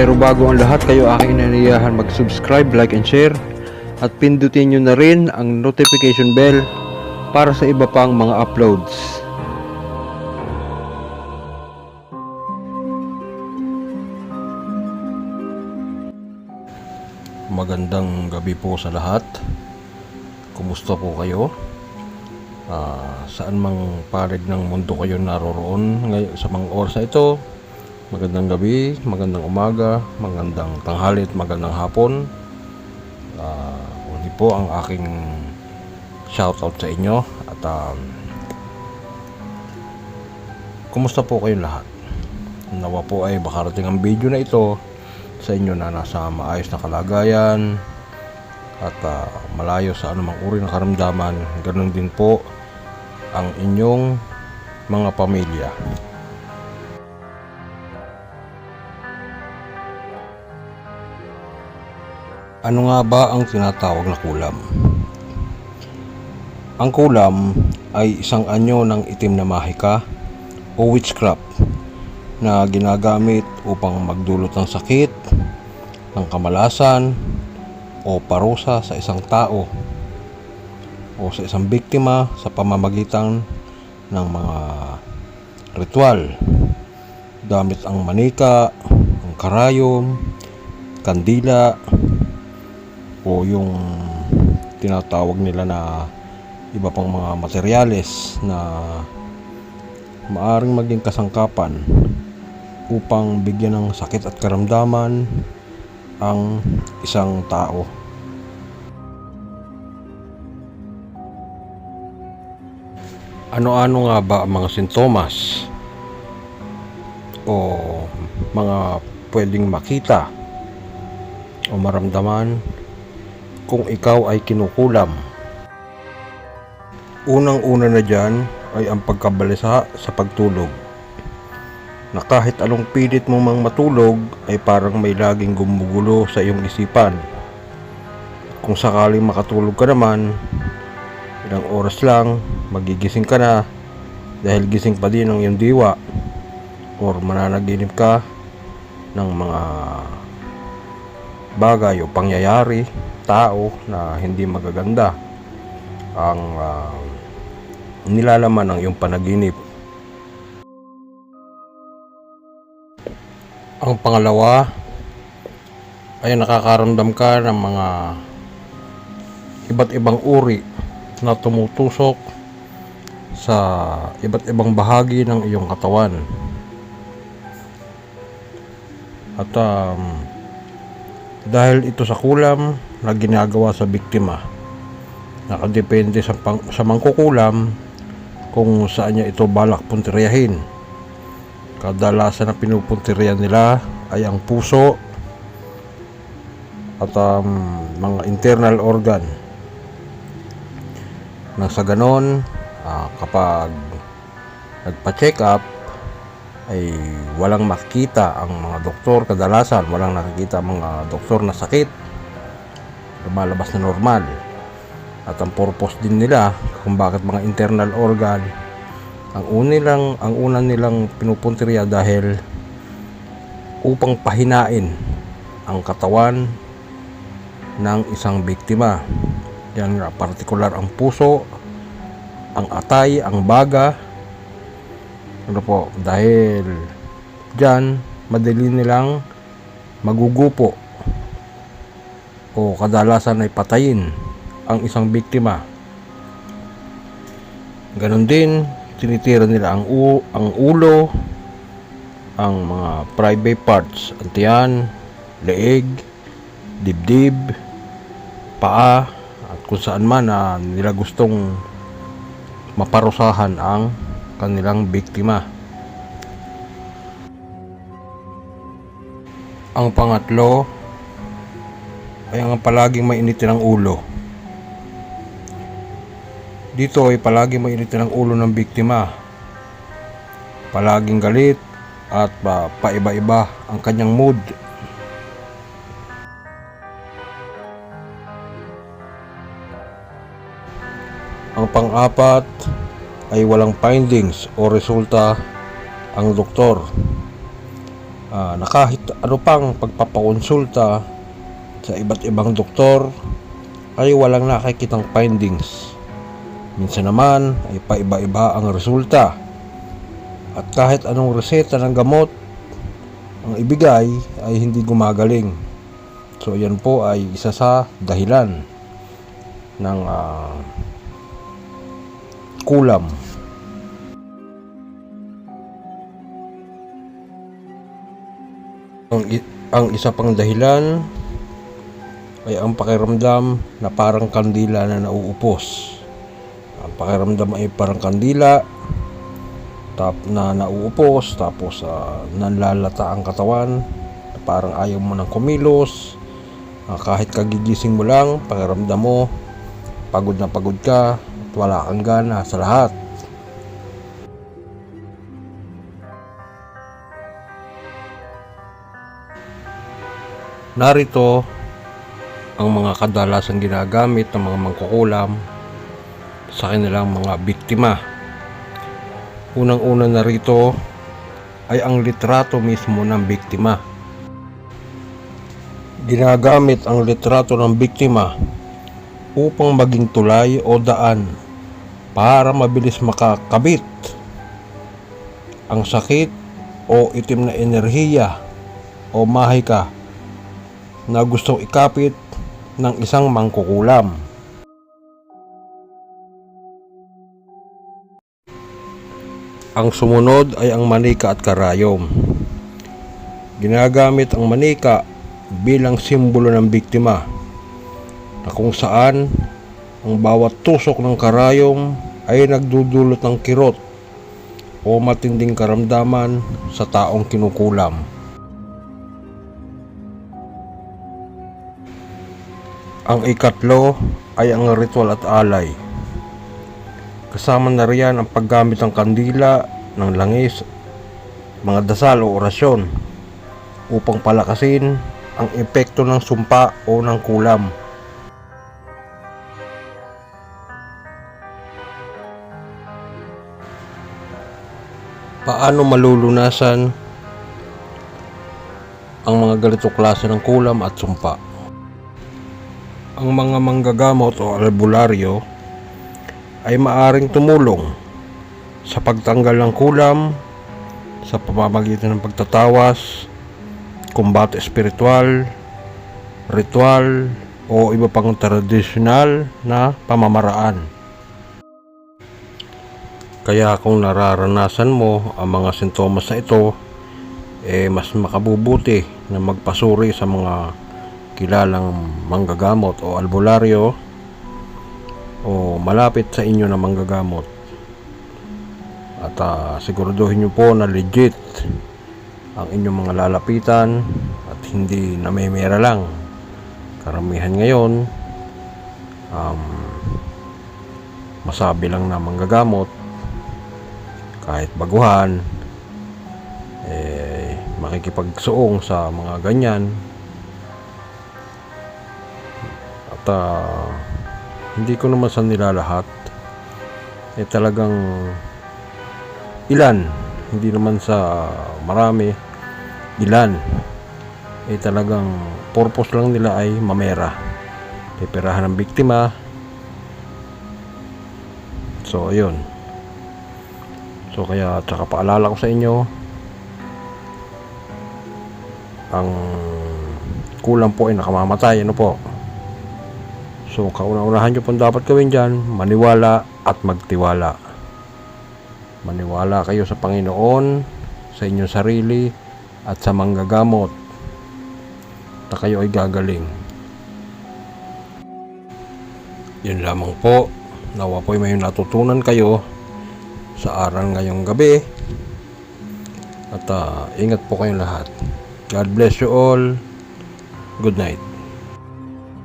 Pero bago ang lahat, kayo aking inaniyahan mag-subscribe, like and share at pindutin nyo na rin ang notification bell para sa iba pang mga uploads. Magandang gabi po sa lahat. Kumusta po kayo? Saan mang panig ng mundo kayo naroroon ngayon sa mga oras na ito? Magandang gabi, magandang umaga, magandang tanghali at magandang hapon. Uli po ang aking shoutout sa inyo at kumusta po kayong lahat? Nawa po ay makarating ang video na ito sa inyo na nasa maayos na kalagayan at malayo sa anumang uri ng karamdaman. Ganun din po ang inyong mga pamilya. Ano nga ba ang tinatawag na kulam? Ang kulam ay isang anyo ng itim na mahika o witchcraft na ginagamit upang magdulot ng sakit, ng kamalasan o parusa sa isang tao o sa isang biktima sa pamamagitan ng mga ritual gamit ang manika, ang karayom, kandila o yung tinatawag nila na iba pang mga materyales na maaring maging kasangkapan upang bigyan ng sakit at karamdaman ang isang tao. Ano-ano nga ba ang mga sintomas o mga pwedeng makita o maramdaman kung ikaw ay kinukulam? Unang-una na dyan ay ang pagkabalisa sa pagtulog, na kahit anong pilit mo mang matulog ay parang may laging gumugulo sa iyong isipan. Kung sakaling makatulog ka naman, ilang oras lang magigising ka na dahil gising pa din ang iyong diwa, or mananaginip ka ng mga bagay o pangyayari, tao na hindi magaganda ang nilalaman ng iyong panaginip. Ang pangalawa ay nakakaramdam ka ng mga iba't ibang uri na tumutusok sa iba't ibang bahagi ng iyong katawan. At dahil ito sa kulam na ginagawa sa biktima, nakadepende sa mangkukulam kung saan niya ito balak puntiryahin. Kadalasan na pinupuntiryan nila ay ang puso at mga internal organ. Nang sa ganon, kapag nagpa-check up ay walang makita ang mga doktor. Kadalasan walang nakikita ang mga doktor na sakit, lumalabas na normal. At ang purpose din nila kung bakit mga internal organ ang una nilang pinupuntirya dahil upang pahinain ang katawan ng isang biktima. Yan nga, partikular ang puso, ang atay, ang baga. Ano po, dahil dyan madali nilang magugupo o kadalasan ay patayin ang isang biktima. Ganon din, tinitira nila ang ulo, ang mga private parts, ang tiyan, leeg, dibdib, paa, at kung saan man na nila gustong maparusahan ang kanilang biktima. Ang pangatlo ay ang palaging mainitin ang ulo. Dito ay palaging mainitin ang ulo ng biktima. Palaging galit at paiba-iba ang kanyang mood. Ang pang-apat ay walang findings o resulta ang doktor. na kahit ano pang pagpapakonsulta sa iba't ibang doktor ay walang nakikitang findings. Minsan naman ay paiba-iba ang resulta. At kahit anong reseta ng gamot ang ibigay ay hindi gumagaling. So yan po ay isa sa dahilan ng kulam. Ang isa pang dahilan ay ang pakiramdam na parang kandila na nauupos. Ang pakiramdam ay parang kandila na nauupos, tapos nanlalata ang katawan, parang ayaw mo nang kumilos. Kahit kagigising mo lang, pakiramdam mo pagod na pagod ka at wala kang gana sa lahat. Narito ang mga kadalasang ginagamit ng mga mangkukulam sa kanilang mga biktima. Unang-una na rito ay ang litrato mismo ng biktima. Ginagamit ang litrato ng biktima upang maging tulay o daan para mabilis makakabit ang sakit o itim na enerhiya o mahika na gustong ikapit ng isang mangkukulam. Ang sumunod ay ang manika at karayom. Ginagamit ang manika bilang simbolo ng biktima, na kung saan ang bawat tusok ng karayom ay nagdudulot ng kirot o matinding karamdaman sa taong kinukulam. Ang ikatlo ay ang ritual at alay. Kasama na riyan ang paggamit ng kandila, ng langis, mga dasal o orasyon upang palakasin ang epekto ng sumpa o ng kulam. Paano malulunasan ang mga ganitong klase ng kulam at sumpa? Ang mga manggagamot o albularyo ay maaring tumulong sa pagtanggal ng kulam sa pamamagitan ng pagtatawas, kumbate espiritual, ritual o iba pang tradisyonal na pamamaraan. Kaya kung nararanasan mo ang mga sintomas na ito, mas makabubuti na magpasuri sa mga kilalang manggagamot o albularyo o malapit sa inyo na manggagamot. At siguraduhin nyo po na legit ang inyong mga lalapitan at hindi namemera lang. Karamihan ngayon masabi lang na manggagamot, kahit baguhan, makikipagsuong sa mga ganyan. At hindi ko naman sa nila lahat, talagang ilan, hindi naman sa marami, ilan talagang purpose lang nila ay mamera, pipirahan ng biktima. So ayun, so kaya tsaka paalala ko sa inyo, ang kulam po ay nakamamatay, ano po. So kauna-unahan nyo pong dapat gawin dyan, maniwala at magtiwala. Maniwala kayo sa Panginoon, sa inyong sarili at sa manggagamot na kayo ay gagaling. Yun lamang po. Nawa po may natutunan kayo sa aral ngayong gabi. At ingat po kayong lahat. God bless you all. Good night.